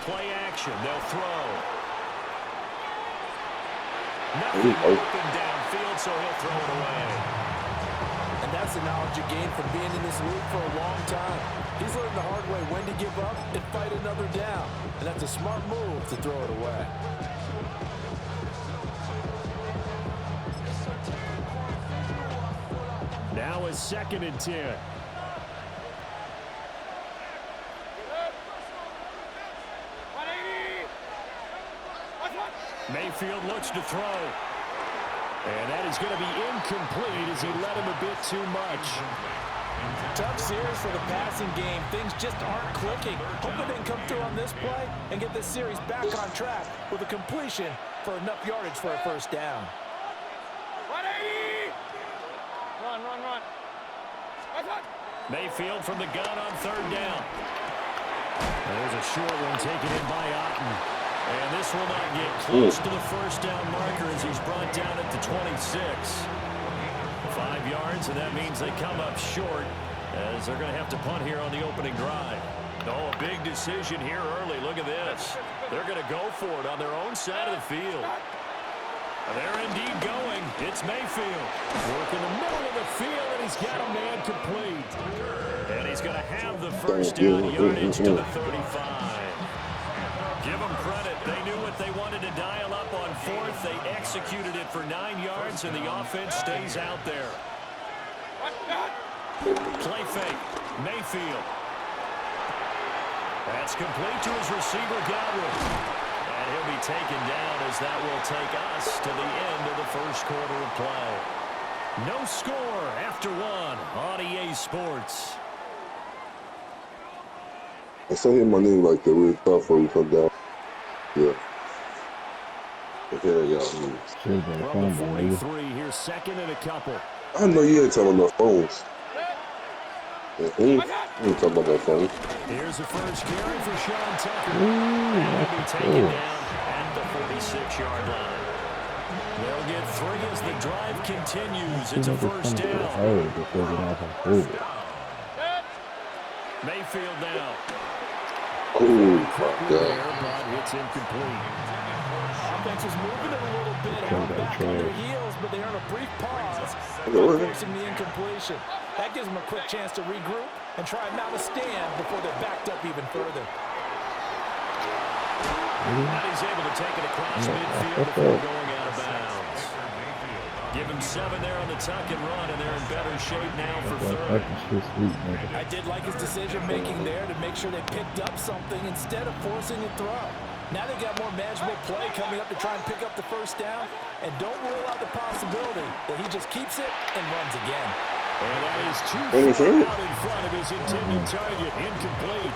play action. They'll throw. Nothing open downfield, so he'll throw it away. And that's the knowledge you gain from being in this league for a long time. He's learned the hard way when to give up and fight another down. And that's a smart move to throw it away. Now is 2nd and 10. Mayfield looks to throw. And that is going to be incomplete as he led him a bit too much. Tough series for the passing game. Things just aren't clicking. Hoping they can come through on this play and get this series back on track with a completion for enough yardage for a first down. Run. Mayfield from the gun on 3rd down. There's a short one taken in by Otten. And this will not get close to the first down marker as he's brought down at the 26. 5 yards, and that means they come up short as they're going to have to punt here on the opening drive. Oh, a big decision here early. Look at this. They're going to go for it on their own side of the field. They're indeed going. It's Mayfield. Work in the middle of the field, and he's got a man complete. And he's going to have the first down yardage to the 35. Give them credit. They knew what they wanted to dial up on 4th. They executed it for 9 yards, and the offense stays out there. Play fake. Mayfield. That's complete to his receiver, Godwin. And he'll be taken down as that will take us to the end of the first quarter of play. No score after 1 on EA Sports. I saw him my name like that really tough before we come down. Yeah. Okay, yeah. From the 43, here's 2nd and a couple. I know you ain't talking about phones. You ain't talking about that phone. Here's the first carry for Sean Tucker. And he'll be taken down at the 46-yard line. They'll get 3 as the drive continues. It's a first down. Mayfield now. Oh, God. It's incomplete. Offense is moving it a little bit, back on their heels, but they earn a brief pause, forcing the incompletion. That gives them a quick chance to regroup and try and mount a stand before they're backed up even further. And he's able to take it across midfield before going out of bounds. Give him 7 there on the tuck and run, and they're in better shape now for 3rd. I did like his decision-making there to make sure they picked up something instead of forcing a throw. Now they got more manageable play coming up to try and pick up the first down, and don't rule out the possibility that he just keeps it and runs again. And that is too far out in front of his intended target. Incomplete.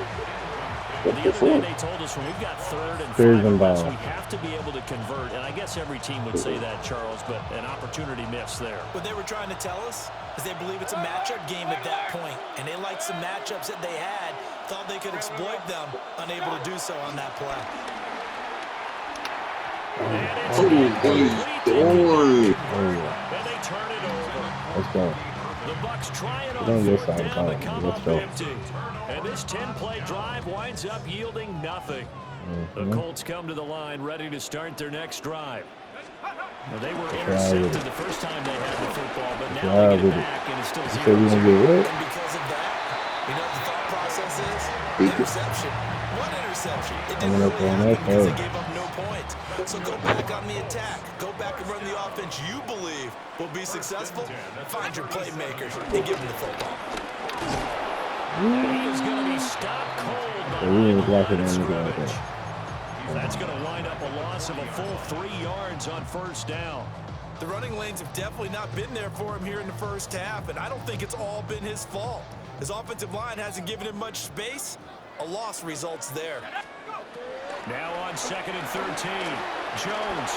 The other day they told us when we've got 3rd and 5, we have to be able to convert. And I guess every team would say that, Charles, but an opportunity missed there. What they were trying to tell us is they believe it's a matchup game at that point, and they liked some matchups that they had, thought they could exploit them, unable to do so on that play. And it's incomplete. And they turn it over. Let's go. The Bucs trying on 4th down to come up empty. And this 10-play drive winds up yielding nothing. The Colts come to the line ready to start their next drive. Now, they were intercepted the first time they had the football, but now they get it back, and it's still 0-0. And because of that, you know what the thought process is? Interception. One interception. It didn't really happen because they gave up no points. So go back on the attack. Go back and run the offense you believe will be successful. Find your playmakers and give them the football. He is going to be stopped cold by the line of scrimmage. That's going to wind up a loss of a full 3 yards on first down. The running lanes have definitely not been there for him here in the first half, and I don't think it's all been his fault. His offensive line hasn't given him much space. A loss results there. Now on 2nd and 13, Jones.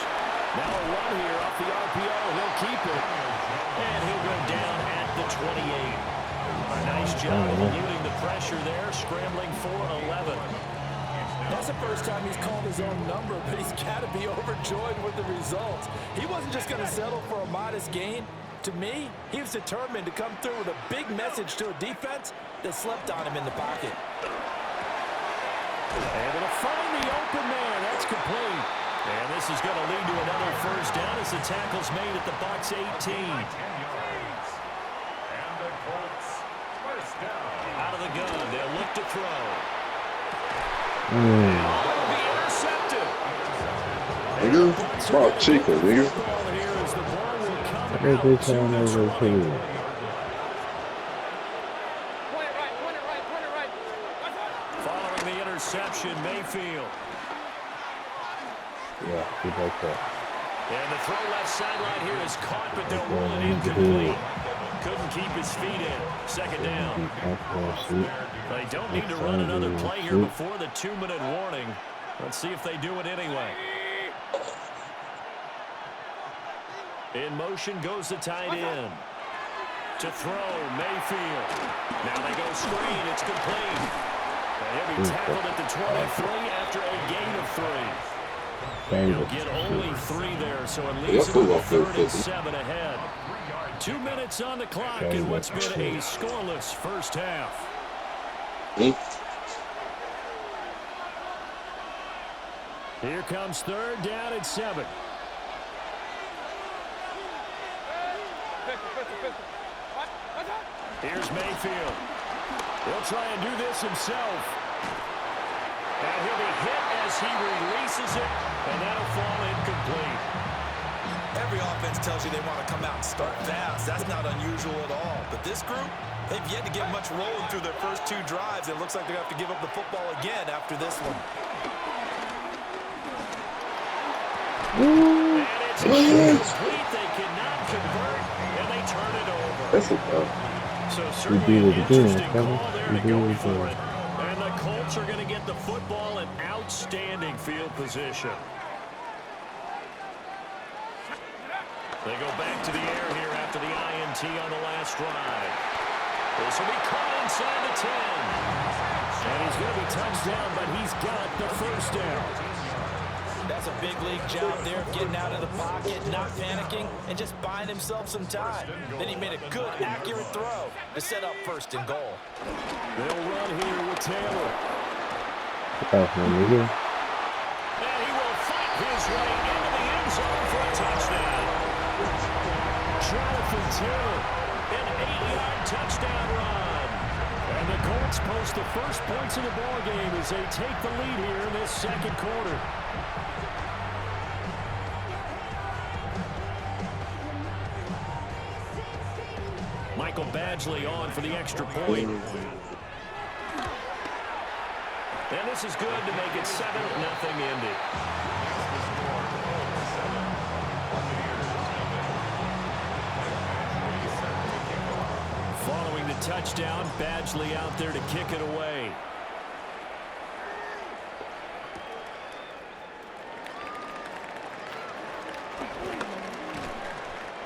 Now a run here off the RPO. He'll keep it. And he'll go down at the 28. A nice job of eluding the pressure there, scrambling for 11. That's the first time he's called his own number, but he's got to be overjoyed with the results. He wasn't just going to settle for a modest gain. To me, he was determined to come through with a big message to a defense that slept on him in the pocket. Able to find the the open man. That's complete. And this is going to lead to another first down as the tackle's made at the Bucs 18. Out of the gun, they'll look to throw. It'll be intercepted. Nigga, smart chicken, nigga. Every time over here. Following the interception, Mayfield. Yeah, keep like that. And the throw left sideline here is caught, but they'll roll it incomplete. Couldn't keep his feet in. Second down. They don't need to run another play here before the 2-minute warning. Let's see if they do it anyway. In motion goes the tight end. To throw, Mayfield. Now they go screen. It's complete. And he'll be tackled at the 23 after a gain of 3. He'll get only 3 there, so it leaves him with 3rd and 7 ahead. 2 minutes on the clock in what's been a scoreless first half. Here comes 3rd down and 7. Here's Mayfield. He'll try and do this himself. And he'll be hit as he releases it, and that'll fall incomplete. Every offense tells you they want to come out and start fast. That's not unusual at all. But this group, they've yet to get much rolling through their first 2 drives. It looks like they're going to have to give up the football again after this one. And it's incomplete. They cannot convert, and they turn it over. That's a So certainly an interesting call there to go for it. And the Colts are going to get the football in outstanding field position. They go back to the air here after the INT on the last drive. This will be caught inside the 10. And he's going to be touchdown, but he's got the first down. That's a big league job there of getting out of the pocket, not panicking, and just buying himself some time. Then he made a good, accurate throw to set up 1st and goal. They'll run here with Taylor. Oh, here. And he will fight his way into the end zone for a touchdown. Jonathan Taylor, an 8-yard touchdown run. And the Colts post the first points of the ball game as they take the lead here in this 2nd quarter. Michael Badgley on for the extra point. And this is good to make it 7-0 Indy. Following the touchdown, Badgley out there to kick it away.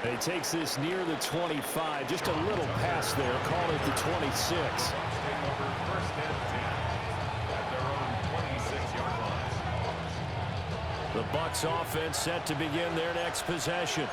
He takes this near the 25. Just a little pass there. Call it the 26. The Bucs offense set to begin their next possession.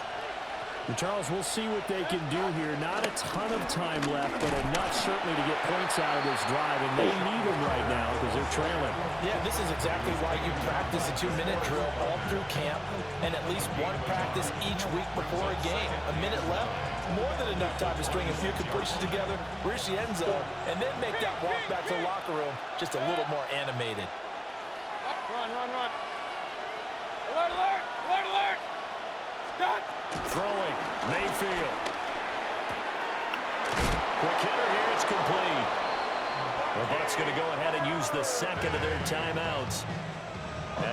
And Charles, we'll see what they can do here. Not a ton of time left, but enough certainly to get points out of this drive. And they need them right now because they're trailing. Yeah, this is exactly why you practice a 2-minute drill all through camp and at least 1 practice each week before a game. A minute left, more than enough time to string a few completions together, reach the end zone, and then make that walk back to the locker room just a little more animated. Run. Alert, alert, alert, alert. Done. Throwing, Mayfield. Quick hitter here, it's complete. The Bucs going to go ahead and use the 2nd of their timeouts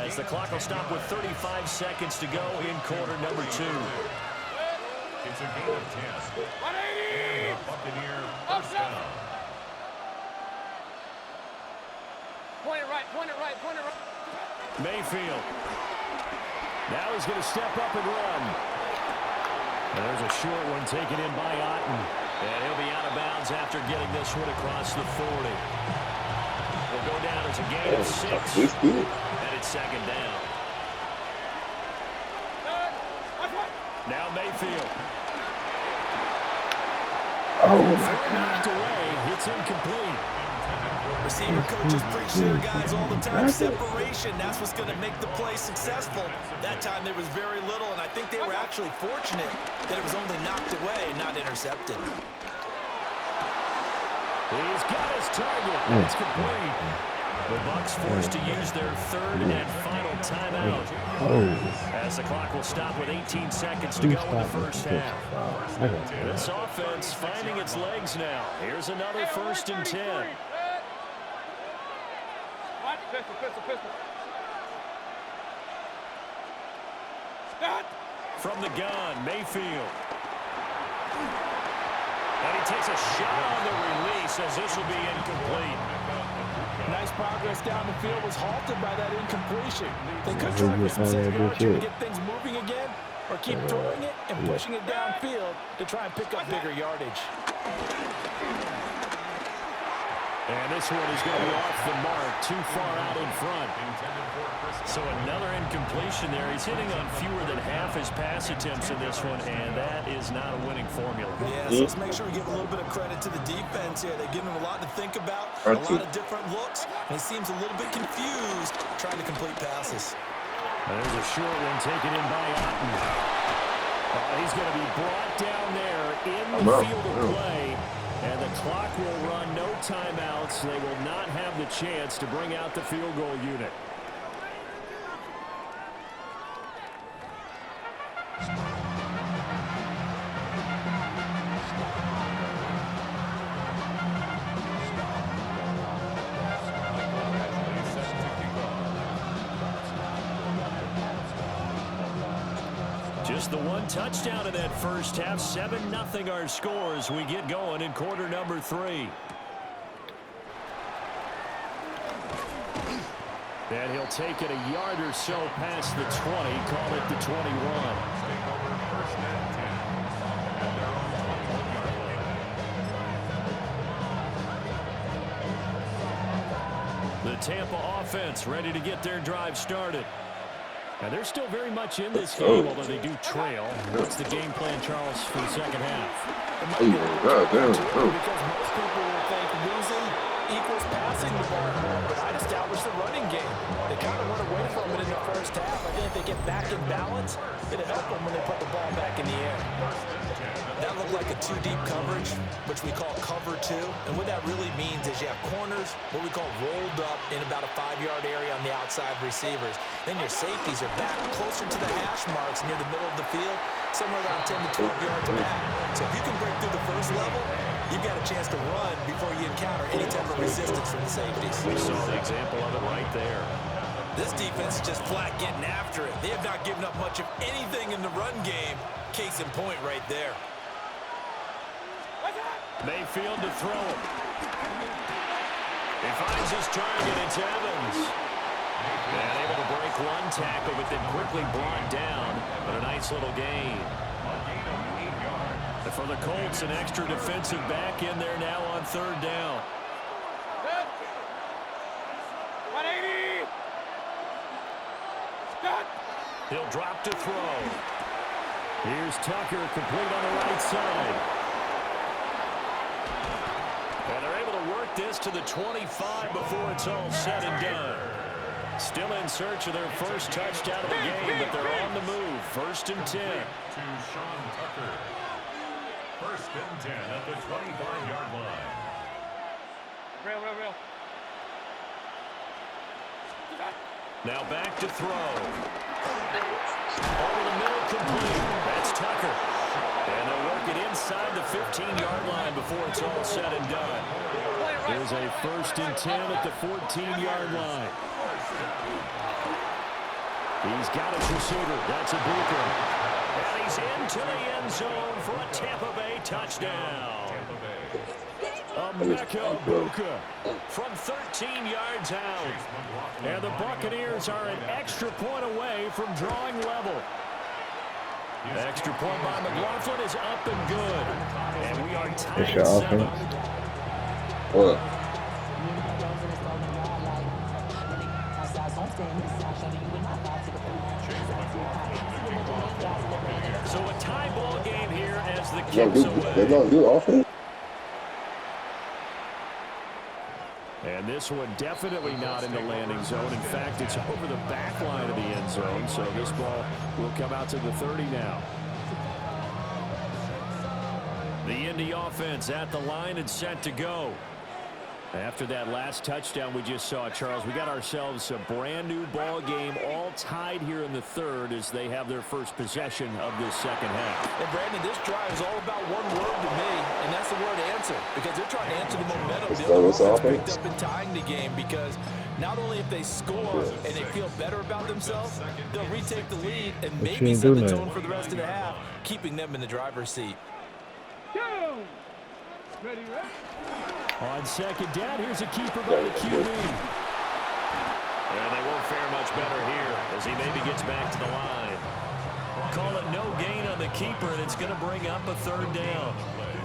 as the clock will stop with 35 seconds to go in quarter number 2. It's a gain of 10. 180. Buccaneer first down. Point it right. Mayfield. Now he's going to step up and run. And there's a short one taken in by Otten. And he'll be out of bounds after getting this one across the 40. He'll go down as a gain of 6. And it's 2nd down. Now Mayfield. Knocked away. It's incomplete. Receiver coaches preach to their guys all the time. Separation, that's what's going to make the play successful. That time there was very little, and I think they were actually fortunate that it was only knocked away, not intercepted. He's got his target. That's complete. The Bucs forced to use their third and final timeout. As the clock will stop with 18 seconds to go in the first half. This offense finding its legs now. Here's another 1st and 10. From the gun, Mayfield. And he takes a shot on the release as this will be incomplete. Nice progress down the field was halted by that incompletion. They could try for some 6 yards to get things moving again, or keep throwing it and pushing it downfield to try and pick up bigger yardage. And this one is going to be off the mark, too far out in front. So another incompletion there. He's hitting on fewer than half his pass attempts in this one, and that is not a winning formula. Yeah, so let's make sure we give a little bit of credit to the defense here. They give him a lot to think about, a lot of different looks, and he seems a little bit confused trying to complete passes. There's a short one taken in by Otten. He's going to be brought down there in the field of play. And the clock will run, no timeouts. They will not have the chance to bring out the field goal unit. Just the one touchdown in that first half. 7-0 our score as we get going in quarter number 3. And he'll take it a yard or so past the 20, call it the 21. The Tampa offense ready to get their drive started. And they're still very much in this game, although they do trail. What's the game plan, Charles, for the second half? Because most people will think losing equals passing the ball more, but I'd establish the running game. They kind of went away from it in the first half. I think if they get back in balance, it'll help them when they put the ball back in the air. That looked like a 2-deep coverage, which we call cover 2. And what that really means is you have corners, what we call rolled up in about a 5-yard area on the outside receivers. Then your safeties are back closer to the hash marks near the middle of the field, somewhere around 10 to 12 yards back. So if you can break through the first level, you've got a chance to run before you encounter any type of resistance from the safeties. We saw the example of it right there. This defense is just flat getting after it. They have not given up much of anything in the run game. Case in point right there. Mayfield to throw it. He finds his target. It's Evans. And able to break one tackle, but then quickly brought down. But a nice little gain. And for the Colts, an extra defensive back in there now on 3rd down. 180. He'll drop to throw. Here's Tucker, complete on the right side. And they're able to work this to the 25 before it's all said and done. Still in search of their first touchdown of the game, but they're on the move. 1st and 10. To Sean Tucker. 1st and 10 at the 25-yard line. Real. Now back to throw. Over the middle, complete. That's Tucker. And they'll work it inside the 15-yard line before it's all said and done. Here's a 1st and 10 at the 14-yard line. He's got his receiver. That's a Booker. And he's into the end zone for a Tampa Bay touchdown. Emeka Buka from 13 yards out. And the Buccaneers are an extra point away from drawing level. The extra point by McLaughlin is up and good. And we are tied at 7. What? So a tie ball game here as the kick's away. They're going to do offense? And this one definitely not in the landing zone. In fact, it's over the back line of the end zone, so this ball will come out to the 30 now. The Indy offense at the line and set to go. After that last touchdown we just saw, Charles, we got ourselves a brand new ball game, all tied here in the third as they have their first possession of this second half. And Brandon, this drive is all about one word to me, and that's the word answer, because they're trying to answer the momentum the other offense picked up in tying the game, because not only if they score and they feel better about themselves, they'll retake the lead and maybe set the tone for the rest of the half, keeping them in the driver's seat. Ready? On second down, here's a keeper by the QB. And they won't fare much better here as he maybe gets back to the line. Call it no gain on the keeper, and it's going to bring up a third down.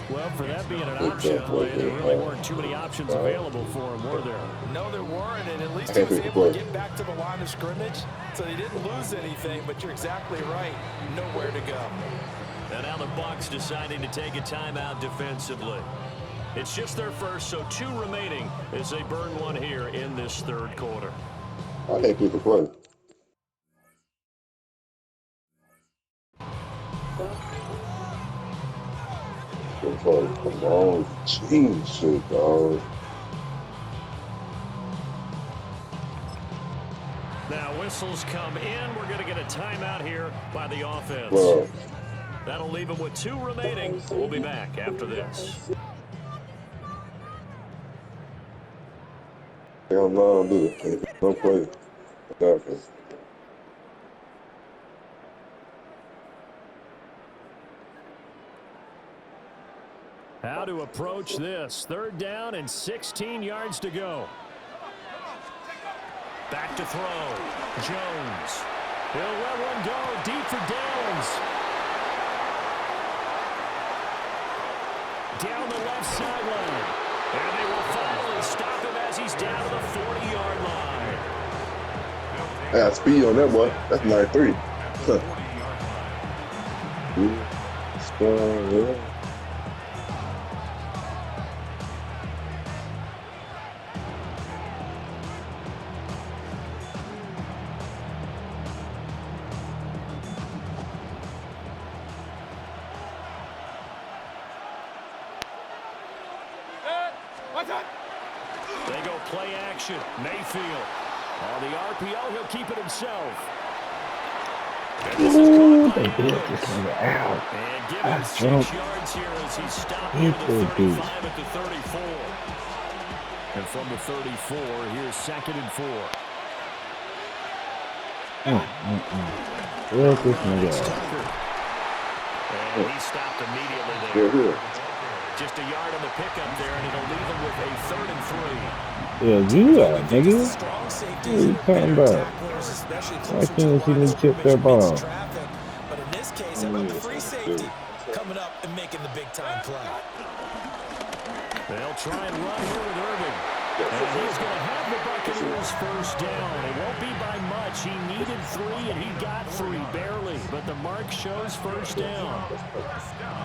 Well, for that being an option play, there really weren't too many options available for him, were there? No, there weren't, and at least he was able to get back to the line of scrimmage, so he didn't lose anything, but you're exactly right. Nowhere to go. And now the Bucs deciding to take a timeout defensively. It's just their first, so 2 remaining as they burn one here in this third quarter. I can't keep the play. Come on, jeez, dog. Now whistles come in. We're going to get a timeout here by the offense. Bro. That'll leave them with 2 remaining. We'll be back after this. Hell no, dude. Don't play. How to approach this. Third down and 16 yards to go. Back to throw. Jones. He'll let one go deep for Downs. Down the left sideline. And they will finally stop him as he's down to the 40-yard line. I got speed on that boy. That's 93. They go play action. Mayfield. On the RPO, he'll keep it himself. And this is caught by Edwards. And give him 6 yards here as he's stopped near the 35 at the 34. And from the 34, here's 2nd and 4. Where's this nigga? And he stopped immediately there. Just a yard on the pickup there, and it'll leave him with a 3rd and 3. Yeah, you are, nigga. What are you talking about? Why can't you even chip that ball? But in this case, how about the free safety coming up and making the big-time play? They'll try and run here with Irving. And he's going to have the Buccaneers first down. It won't be by much. He needed 3, and he got 3, barely. But the mark shows first down.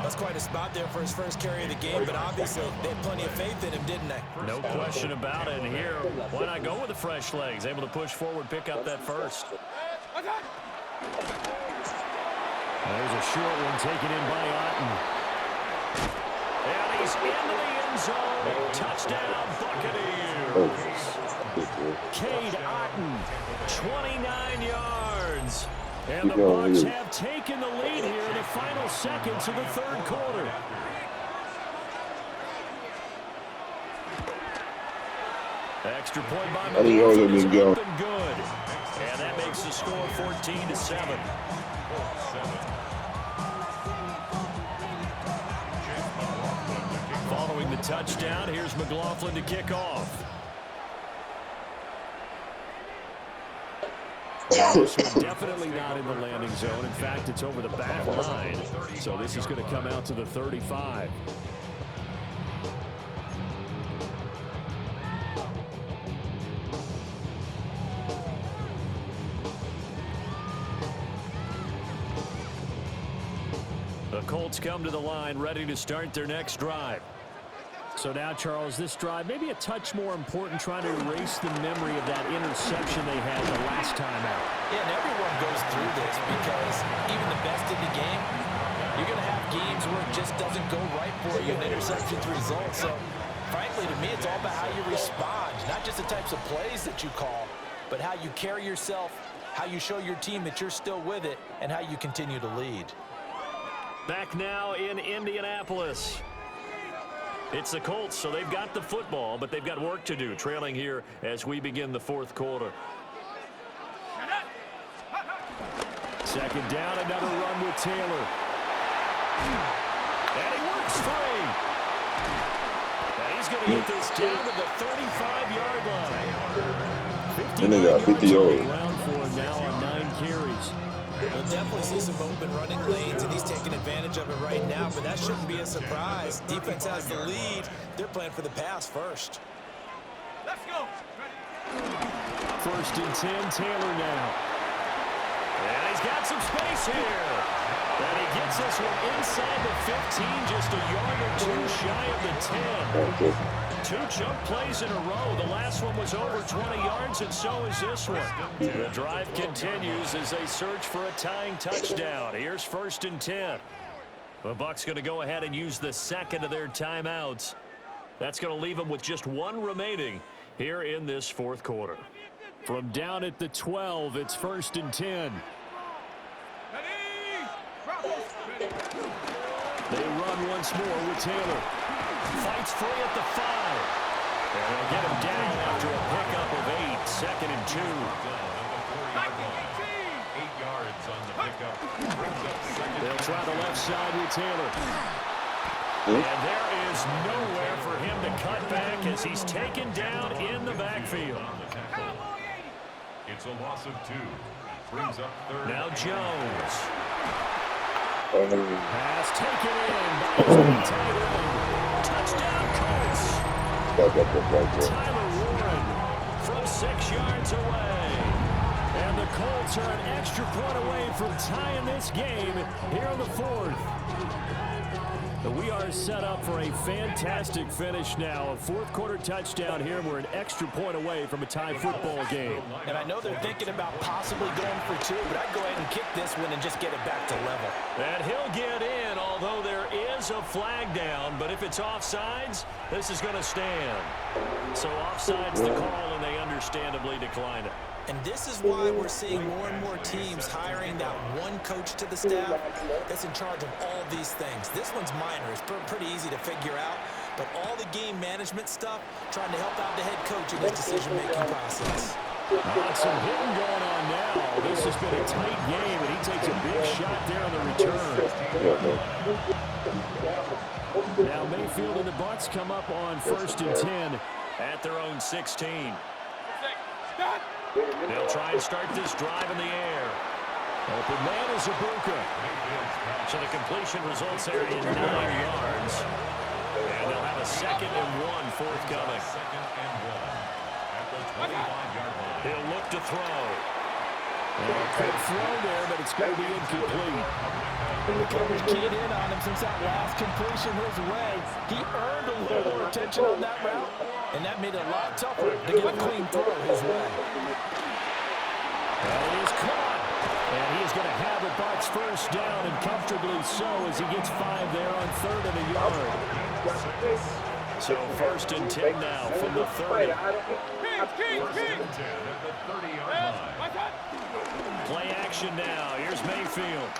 That's quite a spot there for his first carry of the game, but obviously they had plenty of faith in him, didn't they? No question about it. And here, why not go with the fresh legs? Able to push forward, pick up that first. There's a short one taken in by Otten. And he's into the end zone. Touchdown, Buccaneers. Cade Otten, 29 yards. And the Bucs have taken the lead here in the final seconds of the third quarter. Extra point by McLaughlin is up and good. And that makes the score 14-7. Following the touchdown, here's McLaughlin to kick off. This one definitely not in the landing zone. In fact, it's over the back line. So this is going to come out to the 35. The Colts come to the line ready to start their next drive. So now, Charles, this drive maybe a touch more important, trying to erase the memory of that interception they had the last time out. Yeah, and everyone goes through this because even the best in the game, you're going to have games where it just doesn't go right for you, and interceptions result. So, frankly, to me, it's all about how you respond, not just the types of plays that you call, but how you carry yourself, how you show your team that you're still with it, and how you continue to lead. Back now in Indianapolis. It's the Colts, so they've got the football, but they've got work to do, trailing here as we begin the fourth quarter. Second down, another run with Taylor. And he works free. And he's going to get this down to the 35-yard line. And they got 50 yards. Ground for him now on 9 carries. We'll definitely see some open running lanes, and he's taking advantage of it right now, but that shouldn't be a surprise. Defense has the lead. They're playing for the pass first. Let's go. First and 10, Taylor now. And he's got some space here. And he gets this one inside the 15, just a yard or two shy of the 10. Okay. 2 jump plays in a row. The last one was over 20 yards, and so is this one. The drive continues as they search for a tying touchdown. Here's first and 10. The Bucs going to go ahead and use the second of their timeouts. That's going to leave them with just 1 remaining here in this fourth quarter. From down at the 12, it's first and 10. They run once more with Taylor. Fights free at the 5. And they'll get him down after a pickup of 8. Second and 2. 8 yards on the pickup. They'll try the left side with Taylor. And there is nowhere for him to cut back as he's taken down in the backfield. It's a loss of 2. Brings up third. Now Jones. Pass taken in by his tight end. Touchdown Colts. Tyler Warren from 6 yards away. And the Colts are an extra point away from tying this game here in the fourth. We are set up for a fantastic finish now. A fourth quarter touchdown here. We're an extra point away from a tie football game. And I know they're thinking about possibly going for 2, but I'd go ahead and kick this one and just get it back to level. And he'll get in, although there is a flag down. But if it's offsides, this is going to stand. So offsides the call, and they understandably decline it. And this is why we're seeing more and more teams hiring that one coach to the staff that's in charge of all these things. This one's minor. It's pretty easy to figure out. But all the game management stuff, trying to help out the head coach in his decision-making process. Some hitting going on now. This has been a tight game, and he takes a big shot there on the return. Now Mayfield and the Bucs come up on first and 10 at their own 16. They'll try and start this drive in the air. Open man is Ibuka. So the completion results there in 9 yards. And they'll have a 2nd and 1 forthcoming. He'll look to throw. Good throw there, but it's going to be incomplete. The coverage keyed in on him since that last completion his way. He earned a little more attention on that route, and that made it a lot tougher to get a clean throw his way. And he is caught. And he is going to have the Bucs first down, and comfortably so as he gets 5 there on 3rd and a yard. So first and 10 now from the 30. Play action now. Here's Mayfield.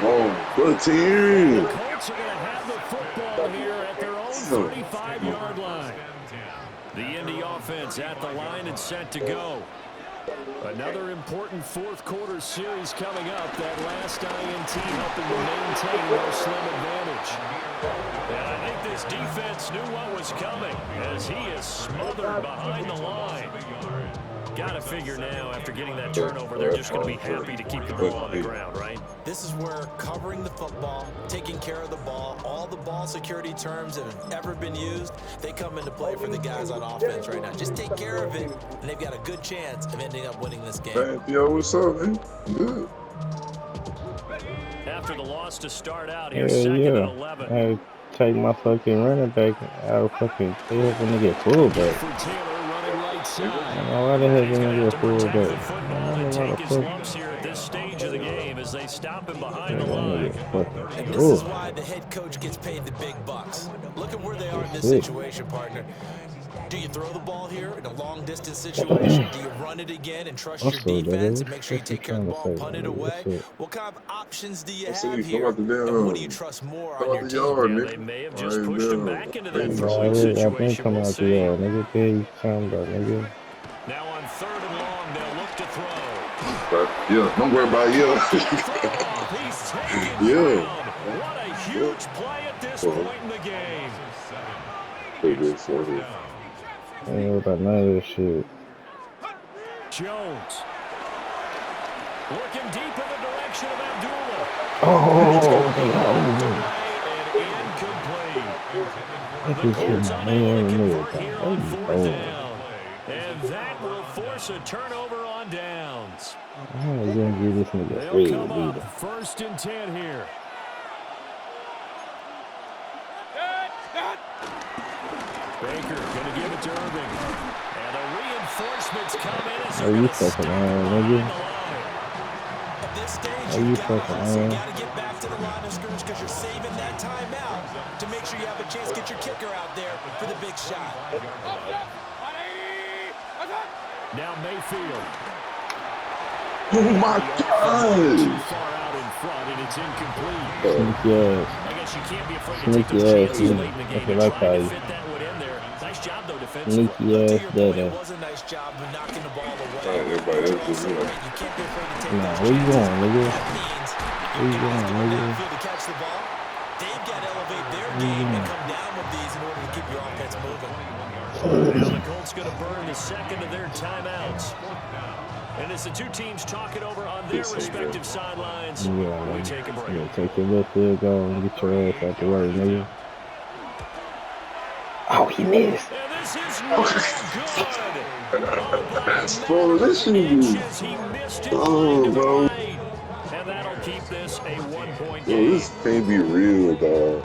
Oh, good team. The Colts are going to have the football here at their own 35-yard line. The Indy offense at the line and set to go. Another important fourth quarter series coming up. That last INT helping to maintain their slim advantage. And I think this defense knew what was coming as he is smothered behind the line. Got to figure now, after getting that turnover, they're just going to be happy to keep the ball on the ground, right? This is where covering the football, taking care of the ball, all the ball security terms that have ever been used, they come into play for the guys on offense right now. Just take care of it, and they've got a good chance of ending up winning this game. Hey, yo, what's up, man? Good. after the loss to start out. Hell Here's second and yeah. 11. I take my fucking running back out of fucking they helping to get fullback. For Taylor running right side. I don't know why the hell He's they gonna get have to protect the fullback. football I and don't know why take the his fuck. lumps here at this stage of the game as they stop him behind the That line. nigga fucking And this is cool. why the head coach gets paid the big bucks. Look at where they are in this Sick. situation, partner. Do you throw the ball here in a long-distance situation? Do you run it again and trust your What's up, nigga? defense and make sure you What you take care of the trying to ball, say, punt it nigga? away? What's up? What kind of options do you I see have you come here? out the And what do you damn. trust more Come on out your the team? yard, Yeah, nigga. they may have I just ain't pushed him down. back into that Waiting for throwing I've been situation. coming We'll out the see. yard, nigga. Tell you something about, nigga. Now on 3rd and long, they'll look to throw. But, yeah, don't worry about it. He's taken Yeah. down. What a huge play at this point in the game. Play this, sorry. I ain't know about none of this shit. Jones. Looking deep in the direction of Abdullah. Oh, And incomplete. The Colts unable to convert here on 4th down. And that will force a turnover on downs. How are you gonna give this nigga They'll free come leader? up 1st and 10 here. Baker gonna give it to Irving. And the reinforcements come in as Are they're you gonna stop fucking him lying, behind nigga? the line. At this stage, Are you you gotta fucking hustle. You lying? gotta get back to the line of scrimmage because you're saving that timeout to make sure you have a chance to get your kicker out there for the big shot. Now Mayfield. Oh my Too God! far out in front, and it's incomplete. Sneaky ass. I guess you can't be afraid to take Sneaky those ass, chances nigga. late in the game. That's You're what I trying call to you. fit that one in there. Nice job, though, defensively. Sneaky But to ass your point, dada. it was a nice job of knocking the ball away. Right, everybody else But just, you're you know. also right, you can't be afraid to take Nah, those where you chances. going, nigga? That means Where you your guys going, going nigga? downfield to catch the ball. They've got to elevate their game and come down with these in order to keep your offense moving. Now the Colts going to burn the second of their timeouts. And as the two teams talk it over on their respective sidelines, Yeah, we man. take a break. Yeah, take your little field goal and get your ass out the way, nigga. Oh, he missed. And this is no good. Bro, listen to you. Inches, he missed it wide to the bro. right. And that'll keep this a 1-point Yo, game. this can't be real, dog.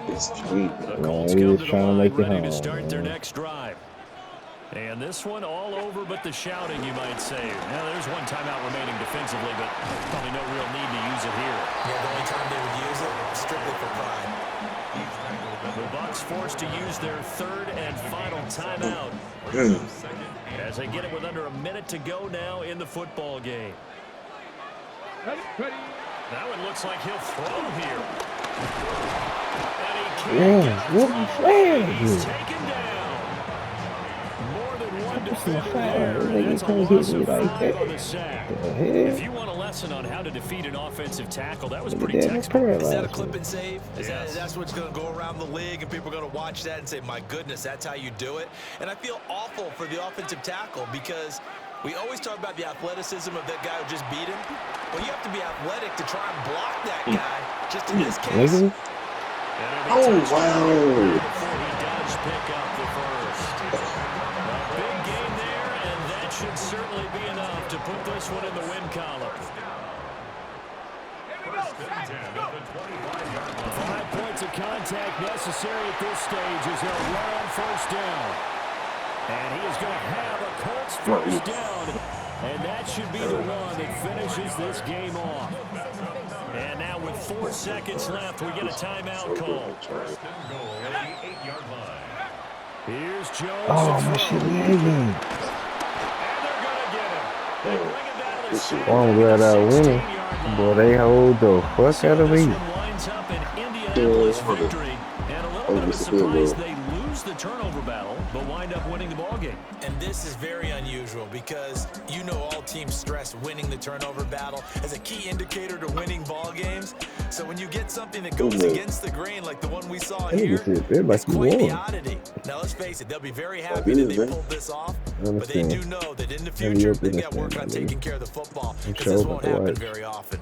It's cheap. The Man, Colts he come was to the trying to line make it ready to home, start their man. next drive. And this one all over but the shouting, you might say. Now, there's one timeout remaining defensively, but probably no real need to use it here. Yeah, the only time they would use it, strictly for pride. The Bucs forced to use their 3rd and final timeout as they get it with under a minute to go now in the football game. That one looks like he'll throw here. And he can't Yeah, get what it the through. flag? He's taken down. More than one defender flag? there. Nigga That's a can't hit loss me of like 5 that. on the sack. The If hell? you want a lesson on how to defeat an offensive tackle, that was Nigga, pretty damn, textbook. Is that a paralyzed. clip and save? Yes. That's what's going to go around the league, and people are going to watch that and say, my goodness, that's how you do it? And I feel awful for the offensive tackle because we always talk about the athleticism of that guy who just beat him. Well, you have to be athletic to try and block that guy. Just in this case, Nigga? Oh, wow. Before he does pick up the first. A big game there, and that should certainly be enough to put this one in the win column. 5 points of contact necessary at this stage as they'll run on 1st down. And he is going to have a Colts 1st down. And that should be the one that finishes this game off. And now with 4 seconds left, we get a timeout call. Here's Jones. Oh, my shit lagging. And they're going to get him. They bring him down to the 16. Oh, I'm glad I win. Boy, they hold the fuck out of This me. one winds up an Indianapolis victory. And a little bit of a surprise, they lose the turnover battle, but wind up winning the ballgame. and this is very unusual because you know all teams stress winning the turnover battle as a key indicator to winning ball games. So when you get something that goes against the grain like the one we saw here, it's quite the oddity. Now let's face it, they'll be very happy that they pulled this off, but they do know that in the future they've got work on taking care of the football because this won't happen very often.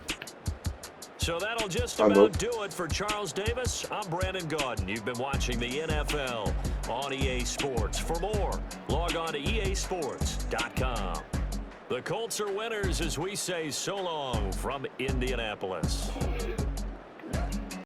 So that'll just about do it for Charles Davis. I'm Brandon Gaudin. You've been watching the NFL on EA Sports. For more, log on to easports.com. The Colts are winners as we say so long from Indianapolis.